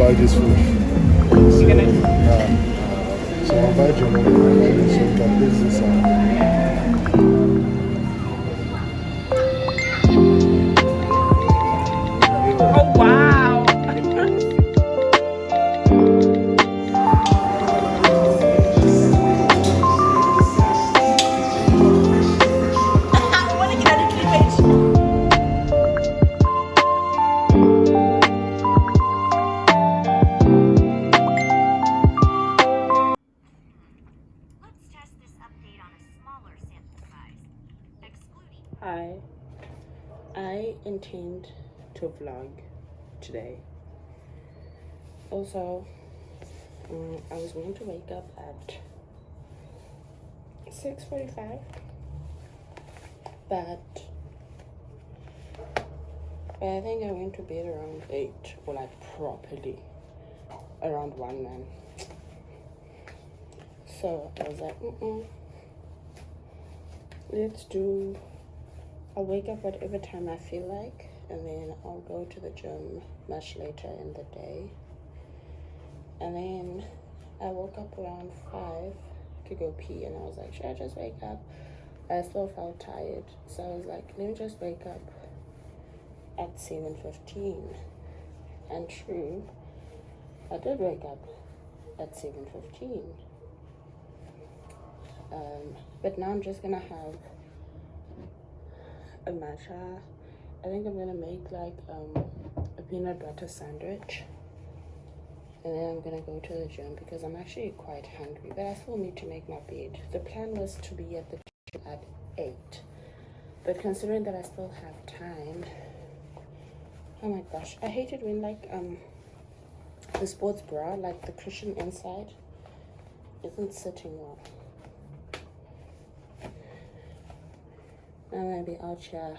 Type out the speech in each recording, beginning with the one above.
buy this food. You're gonna. So I'll buy Jollof, I'll buy this, so we can taste this Oh wow! I want to get out of cleavage. Let's test this update on a smaller sample size, excluding. Hi, I intend to vlog today. Also, I was going to wake up at 6:45, but I think I went to bed around 8, or like properly around 1 then. So I was like, I'll wake up whatever time I feel like, and then I'll go to the gym much later in the day. And then I woke up around 5 to go pee, and I was like, should I just wake up? I still felt tired, so I was like, let me just wake up at 7:15. And true, I did wake up at 7:15. But now I'm just gonna have a matcha. I think I'm gonna make like a peanut butter sandwich, and then I'm gonna go to the gym because I'm actually quite hungry, but I still need to make my bed. The plan was to be at the gym at 8, but considering that I still have time, oh my gosh, I hate it when like the sports bra, like the cushion inside isn't sitting well. I'm gonna be out here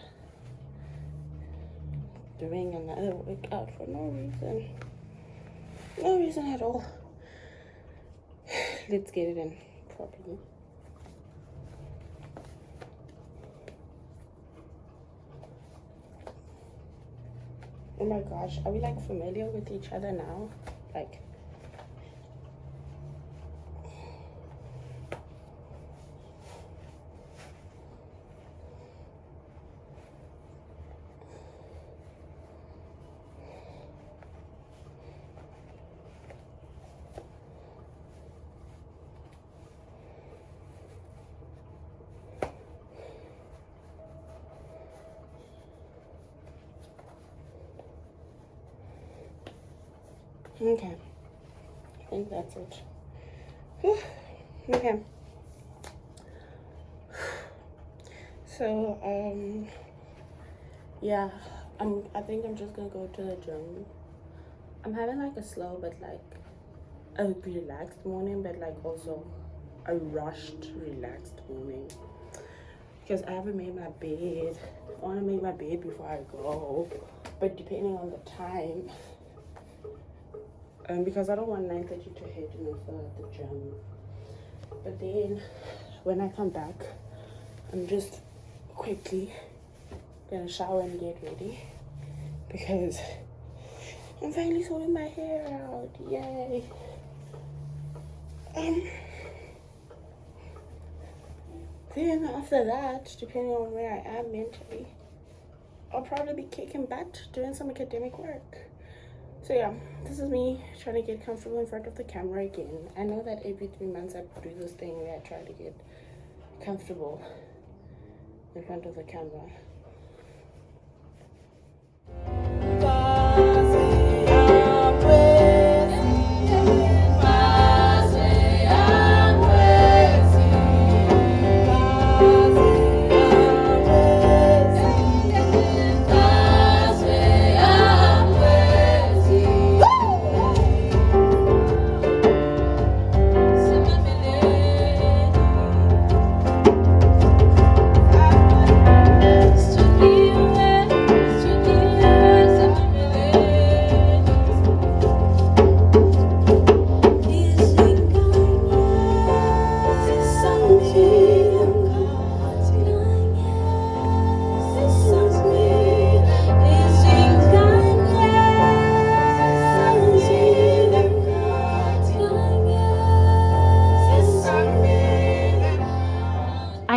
doing another workout for no reason. No reason at all. Let's get it in properly. Oh my gosh, are we like familiar with each other now? Like, okay, I think that's it. Whew. Okay. So, yeah, I think I'm just gonna go to the gym. I'm having like a slow but like a relaxed morning, but like also a rushed relaxed morning because I haven't made my bed. I want to make my bed before I go, but depending on the time, because I don't want 9:30 to hit and I still at the gym. But then when I come back, I'm just quickly gonna shower and get ready because I'm finally sorting my hair out. Yay! Then after that, depending on where I am mentally, I'll probably be kicking butt doing some academic work. So yeah, this is me trying to get comfortable in front of the camera again. I know that every 3 months I do this thing where I try to get comfortable in front of the camera.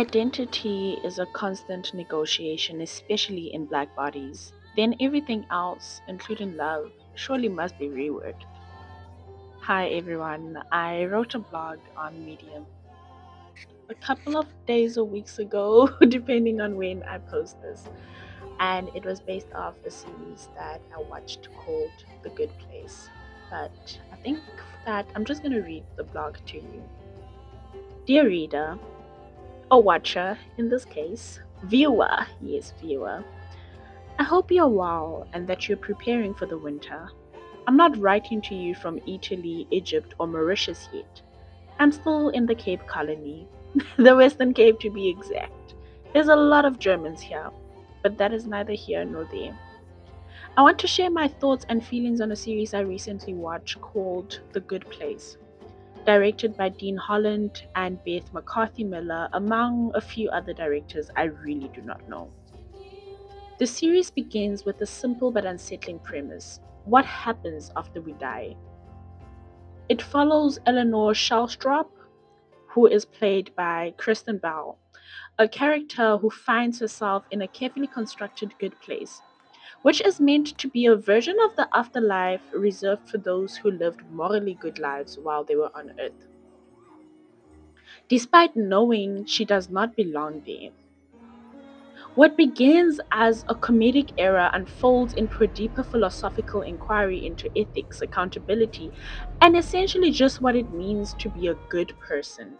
identity is a constant negotiation, especially in black bodies, then everything else, including love, surely must be reworked. Hi everyone, I wrote a blog on Medium a couple of days or weeks ago, depending on when I post this, and it was based off a series that I watched called The Good Place. But I think that I'm just going to read the blog to you. Dear reader, or watcher in this case, viewer, yes, viewer, I hope you're well and that you're preparing for the winter. I'm not writing to you from Italy, Egypt, or Mauritius yet. I'm still in the Cape Colony, the Western Cape to be exact. There's a lot of Germans here, but that is neither here nor there. I want to share my thoughts and feelings on a series I recently watched called The Good Place, directed by Dean Holland and Beth McCarthy Miller, among a few other directors I really do not know. The series begins with a simple but unsettling premise: what happens after we die? It follows Eleanor Shellstrop, who is played by Kristen Bell, a character who finds herself in a carefully constructed good place, which is meant to be a version of the afterlife reserved for those who lived morally good lives while they were on Earth. Despite knowing she does not belong there, what begins as a comedic era unfolds into a deeper philosophical inquiry into ethics, accountability, and essentially just what it means to be a good person.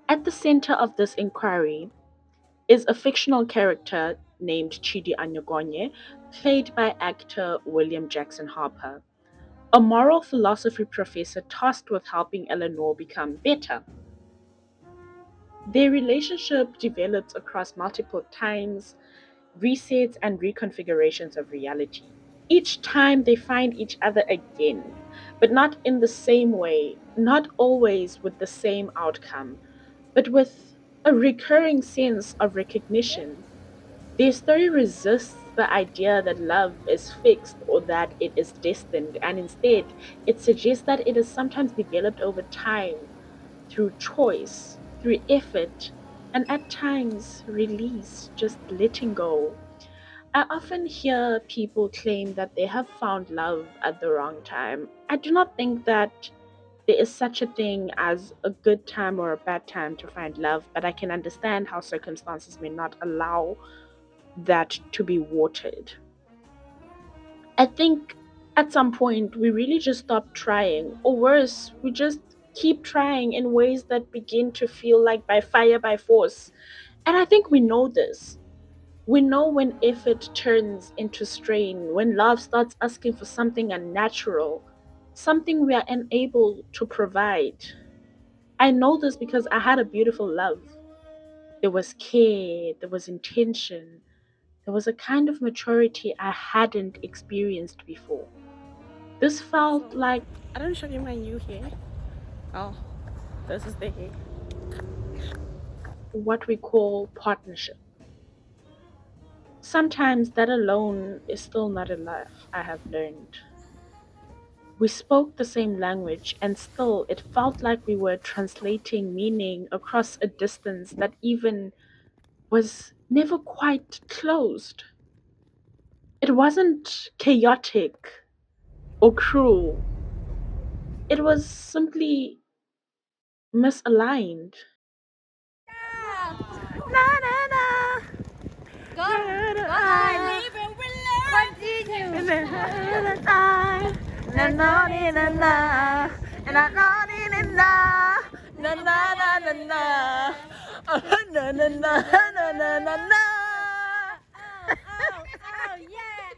At the center of this inquiry is a fictional character named Chidi Anyogonye, played by actor William Jackson Harper, a moral philosophy professor tasked with helping Eleanor become better. Their relationship develops across multiple times, resets, and reconfigurations of reality. Each time they find each other again, but not in the same way, not always with the same outcome, but with a recurring sense of recognition. Their story resists the idea that love is fixed or that it is destined, and instead, it suggests that it is sometimes developed over time through choice, through effort, and at times release, just letting go. I often hear people claim that they have found love at the wrong time. I do not think that there is such a thing as a good time or a bad time to find love, but I can understand how circumstances may not allow that to be watered. I think at some point we really just stop trying, or worse, we just keep trying in ways that begin to feel like by fire by force. And I think we know this. We know when effort turns into strain, when love starts asking for something unnatural, something we are unable to provide. I know this because I had a beautiful love. There was care, there was intention, there was a kind of maturity I hadn't experienced before. This felt like, I don't show you my new hair. Oh, this is the hair. What we call partnership. Sometimes that alone is still not enough, I have learned. We spoke the same language, and still it felt like we were translating meaning across a distance that even was never quite closed. It wasn't chaotic or cruel, it was simply misaligned. Na, na, na. Go. Na, na, Go na. on. Continue. And then, na, na, na, na, na, na, na. And I na, na, na, na, na, na, na, na. Na, na, na, na, na, na, na. Oh, yeah.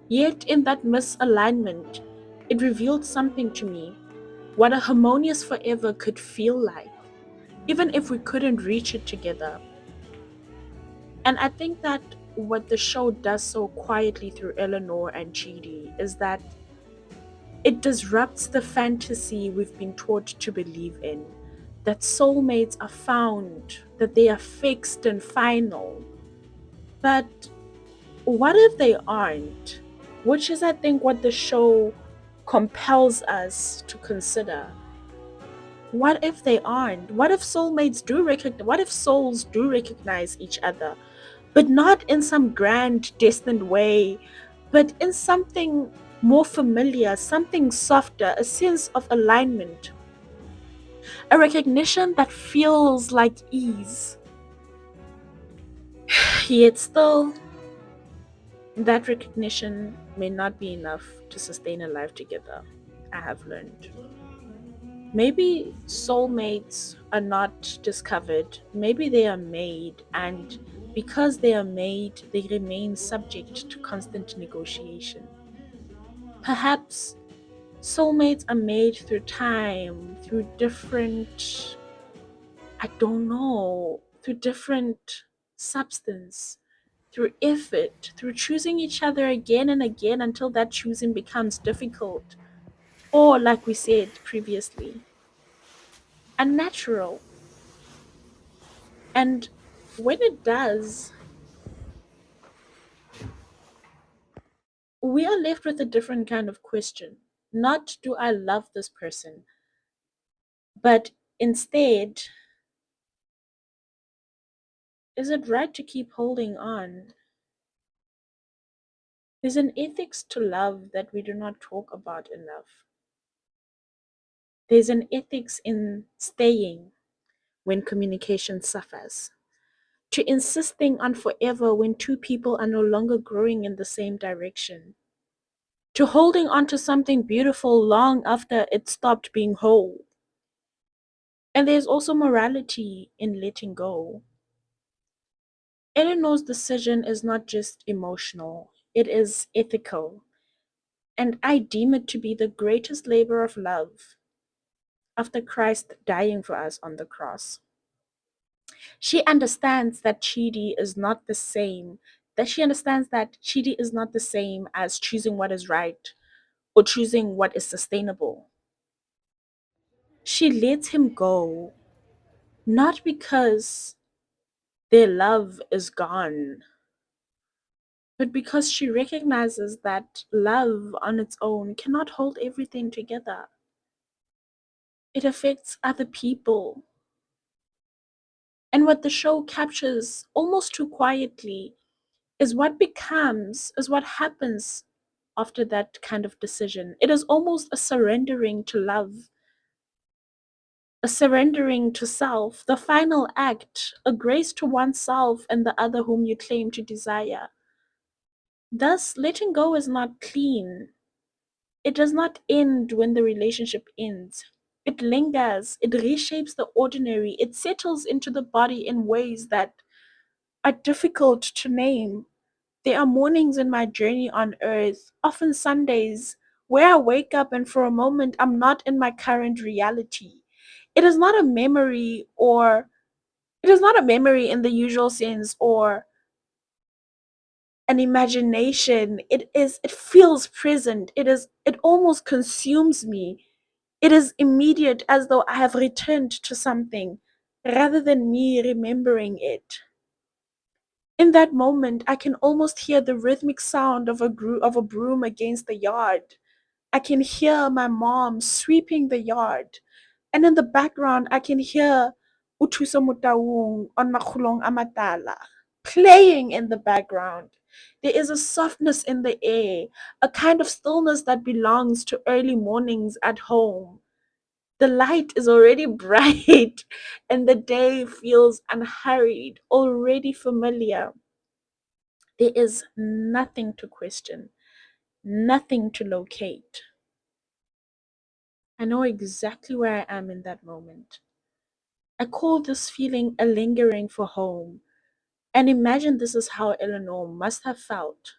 Yet, in that misalignment, it revealed something to me: what a harmonious forever could feel like, even if we couldn't reach it together. And I think that what the show does so quietly through Eleanor and Chidi is that it disrupts the fantasy we've been taught to believe in, that soulmates are found, that they are fixed and final. But what if they aren't? Which is, I think, what the show compels us to consider. What if they aren't? What if soulmates do recognize? What if souls do recognize each other, but not in some grand, destined way, but in something more familiar, something softer, a sense of alignment, a recognition that feels like ease. Yet still, that recognition may not be enough to sustain a life together, I have learned. Maybe soulmates are not discovered, maybe they are made, and because they are made, they remain subject to constant negotiation. Perhaps soulmates are made through time, through different, I don't know, through different substance, through effort, through choosing each other again and again until that choosing becomes difficult, or, like we said previously, unnatural. And when it does, we are left with a different kind of question. Not do I love this person, but instead, is it right to keep holding on? There's an ethics to love that we do not talk about enough. There's an ethics in staying when communication suffers, to insisting on forever when two people are no longer growing in the same direction, to holding on to something beautiful long after it stopped being whole. And there's also morality in letting go. Eleanor's decision is not just emotional, it is ethical, and I deem it to be the greatest labor of love after Christ dying for us on the cross. She understands that Chidi is not the same, that she understands that Chidi is not the same as choosing what is right or choosing what is sustainable. She lets him go, not because their love is gone, but because she recognizes that love on its own cannot hold everything together. It affects other people. And what the show captures almost too quietly is what happens after that kind of decision. It is almost a surrendering to love, a surrendering to self, the final act, a grace to oneself and the other whom you claim to desire. Thus, letting go is not clean. It does not end when the relationship ends. It lingers, it reshapes the ordinary, it settles into the body in ways that are difficult to name. There are mornings in my journey on earth, often Sundays, where I wake up and for a moment I'm not in my current reality. It is not a memory or it is not a memory in the usual sense or an imagination. It feels present. It almost consumes me. It is immediate as though I have returned to something rather than me remembering it. In that moment, I can almost hear the rhythmic sound of of a broom against the yard. I can hear my mom sweeping the yard. And in the background, I can hear Utusa Mutaung on Makulong Amatala playing in the background. There is a softness in the air, a kind of stillness that belongs to early mornings at home. The light is already bright and the day feels unhurried, already familiar. There is nothing to question, nothing to locate. I know exactly where I am in that moment. I call this feeling a lingering for home. And imagine this is how Eleanor must have felt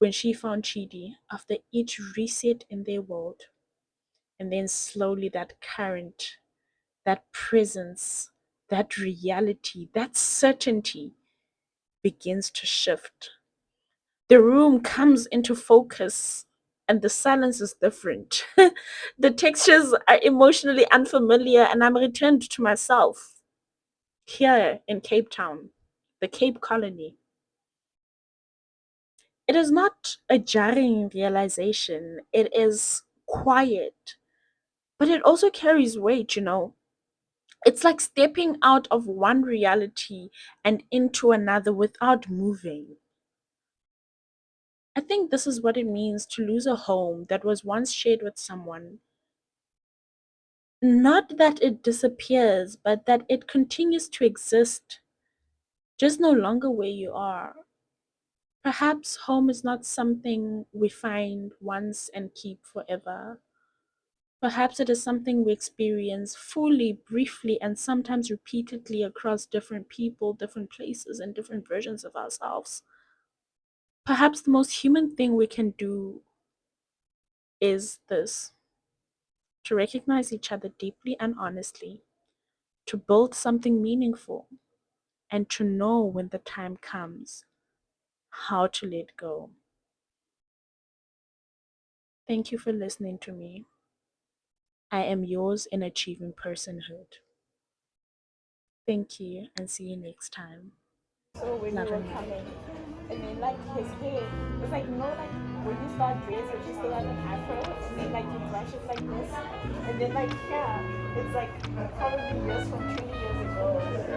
when she found Chidi after each reset in their world. And then slowly that current, that presence, that reality, that certainty begins to shift. The room comes into focus and the silence is different. The textures are emotionally unfamiliar, and I'm returned to myself here in Cape Town, the Cape Colony. It is not a jarring realization, it is quiet. But it also carries weight, It's like stepping out of one reality and into another without moving. I think this is what it means to lose a home that was once shared with someone. Not that it disappears, but that it continues to exist, just no longer where you are. Perhaps home is not something we find once and keep forever. Perhaps it is something we experience fully, briefly, and sometimes repeatedly across different people, different places, and different versions of ourselves. Perhaps the most human thing we can do is this: to recognize each other deeply and honestly, to build something meaningful, and to know when the time comes how to let go. Thank you for listening to me. I am yours in achieving personhood. Thank you and see you next time. So when Love you were and light. coming, and then like his hair, it's like like when you start dressing, you still have an afro, and then like you brush it like this, and then like yeah, it's like probably years from 20 years ago.